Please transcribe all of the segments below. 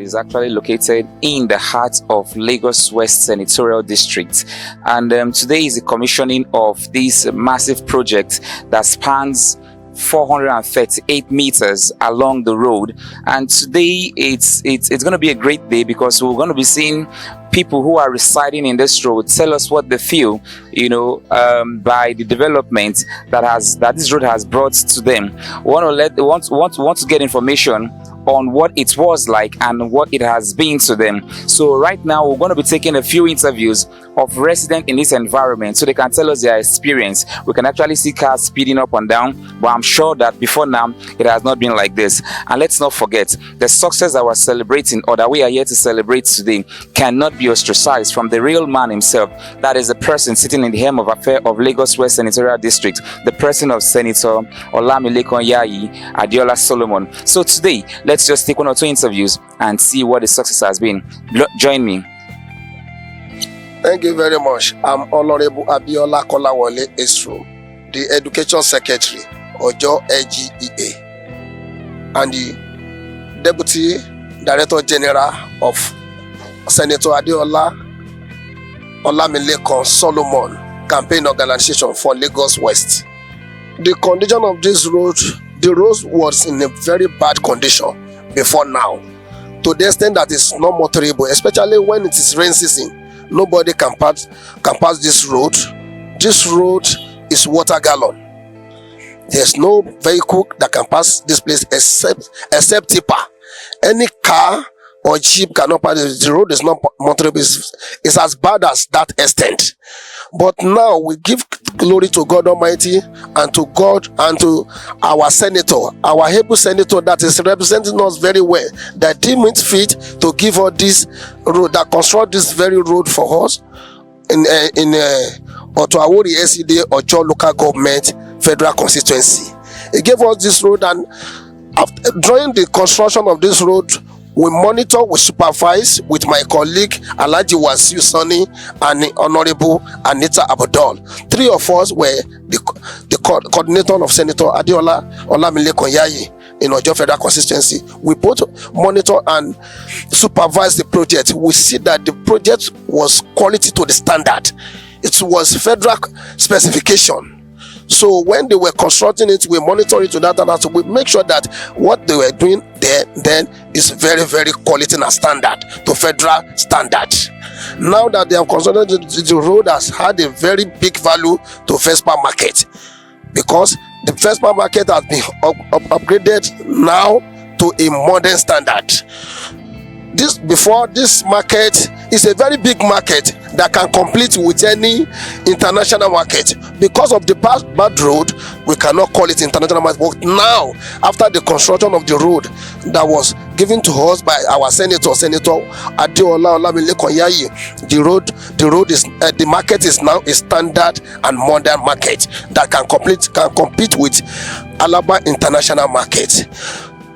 is actually located in the heart of Lagos West Senatorial District. And today is the commissioning of this massive project that spans 438 meters along the road. And today it's going to be a great day because we're going to be seeing people who are residing in this road tell us what they feel, by the development that this road has brought to them. We want to get information on what it was like and what it has been to them. So right now we're going to be taking a few interviews of residents in this environment so they can tell us their experience. We can actually see cars speeding up and down, but I'm sure that before now it has not been like this. And let's not forget, the success that we're celebrating or that we are here to celebrate today cannot be ostracized from the real man himself. That is the person sitting in the helm of affair of Lagos West Senatorial District, the person of Senator Olamilekan Yayi Adeola Solomon. So today, let's just take one or two interviews and see what the success has been. Join me. Thank you very much. I'm Honorable Abiola Kolawole Esru, the Education Secretary, Ojo LGEA, and the Deputy Director General of Senator Adeola Olamilekan Solomon Campaign Organization for Lagos West. The condition of this road, the road was in a very bad condition before now, to the extent that it's not motorable, especially when it is rain season. Nobody can pass this road. This road is water gallon. There's no vehicle that can pass this place except tipper. Any car or jeep cannot pass. The road is not motorable. It's as bad as that extent. But now we give glory to God Almighty and to God and to our senator, our able senator that is representing us very well, that deem it fit to give us this road, that construct this very road for us in Otuawori SED Ojo local government federal constituency. He gave us this road, and during the construction of this road, we monitor, we supervise with my colleague Alhaji Wasiu Sani and Honorable Anita Abudol. Three of us were the coordinator of Senator Adeola Olamilekan Yayi in Ojo Federal Constituency. We both monitor and supervise the project. We see that the project was quality to the standard. It was federal specification. So when they were constructing it, we monitor it to that, and so we make sure that what they were doing there then is very, very quality and standard to federal standard. Now that they have constructed the road has had a very big value to Vespa market, because the Vespa market has been upgraded now to a modern standard. This market is a very big market that can compete with any international market. Because of the bad road, we cannot call it international market. But now, after the construction of the road that was given to us by our Senator Adeola Olamilekan Yayi, the market is now a standard and modern market that can compete with Alaba International Market.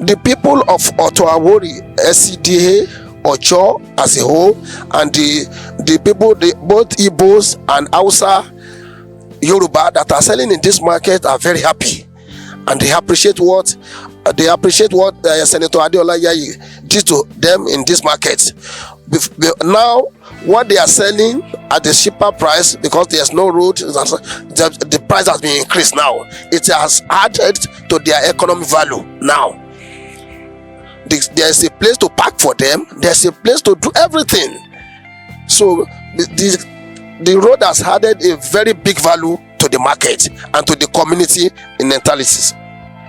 The people of Otuawori SCDA, Ojo as a whole, and the people, both Igbos and Hausa, Yoruba that are selling in this market are very happy, and they appreciate what Senator Adeola Yayi did to them in this market. Now, what they are selling at the cheaper price, because there's no road, the price has been increased now. It has added to their economic value now. There's a place to park for them. There's a place to do everything. So the road has added a very big value to the market and to the community in Entalysis.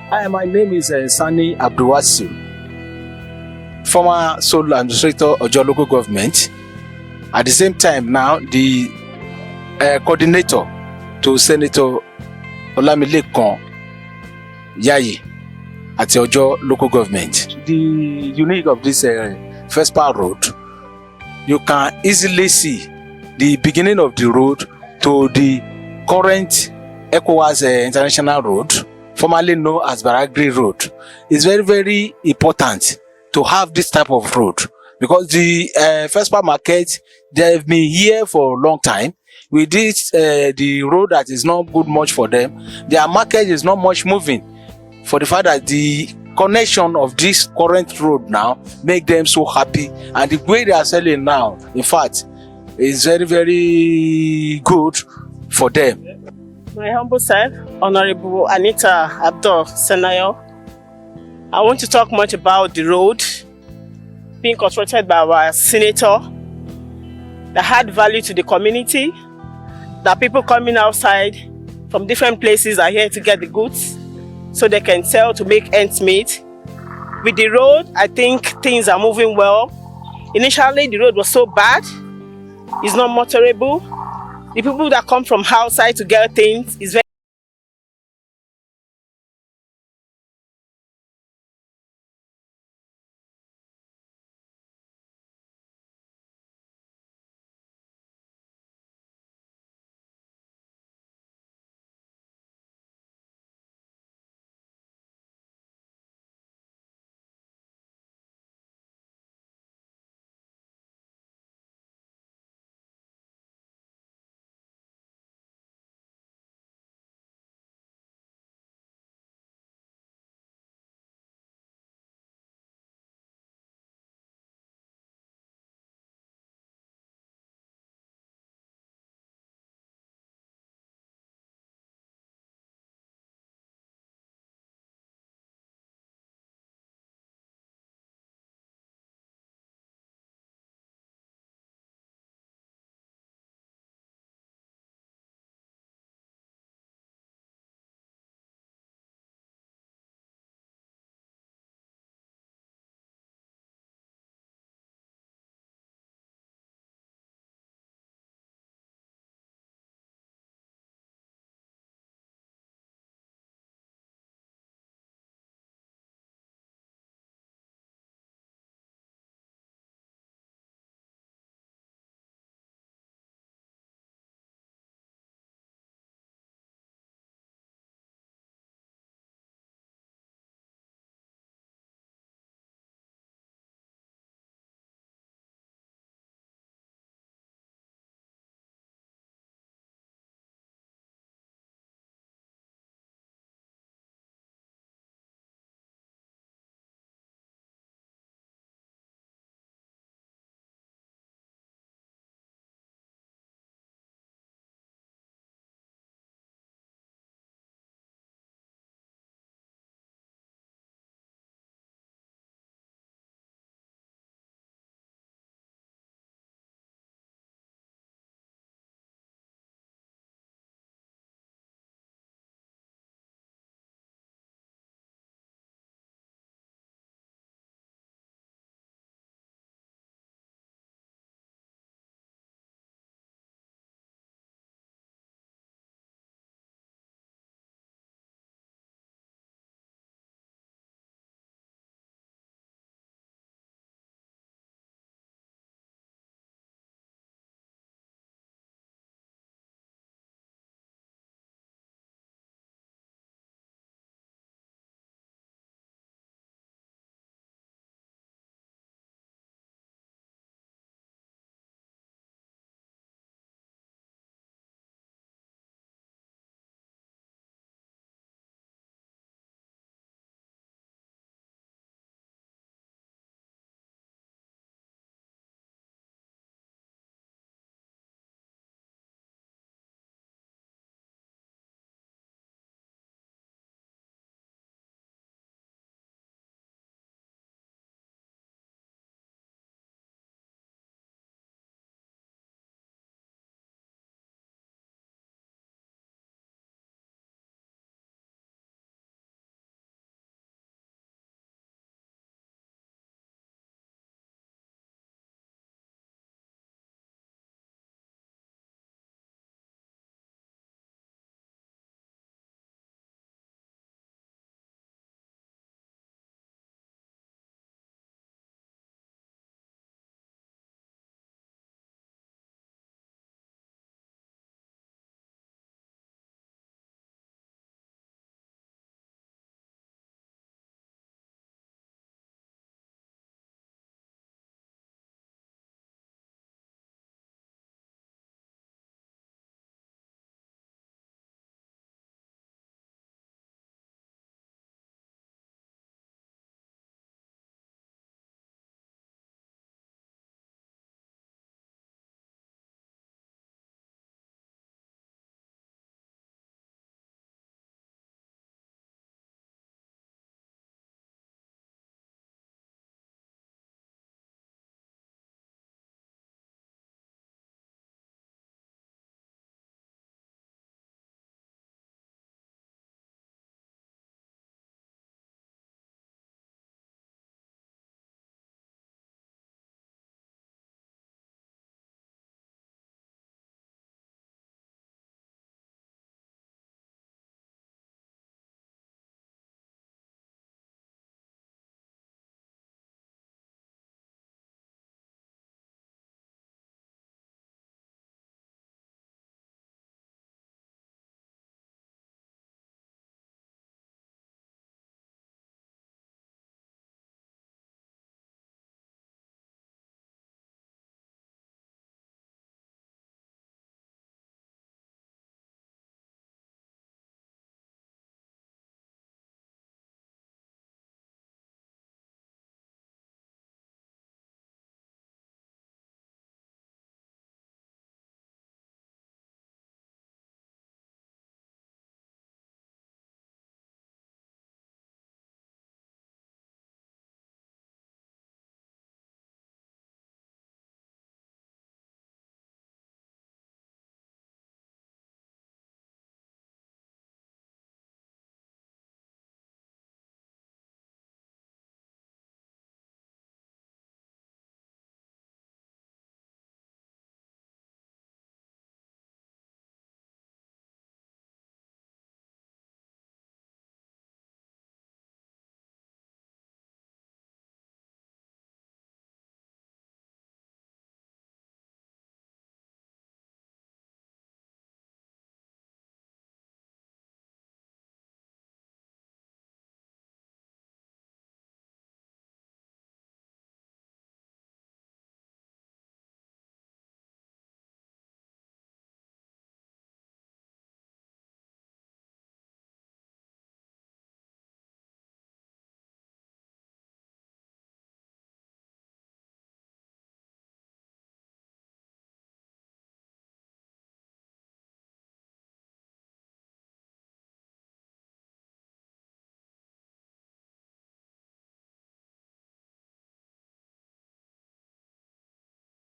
Hi, my name is Sani Abdulwasiu, former sole administrator of Ojo local government. At the same time now, the coordinator to Senator Olamilekan Yayi at Ojo local government. The unique of this Vespa road, you can easily see the beginning of the road to the current ECOWAS International Road, formerly known as Baragri Road. It's very, very important to have this type of road, because the Vespa market, they've been here for a long time. With this, the road that is not good much for them, their market is not much moving, for the fact that the connection of this current road now make them so happy, and the way they are selling now, in fact, is very, very good for them. My humble self, Honorable Anita Abdul Senayo. I want to talk much about the road being constructed by our senator that had value to the community, that people coming outside from different places are here to get the goods so they can sell to make ends meet. With the road, I think things are moving well. Initially, the road was so bad, it's not motorable. The people that come from outside to get things is very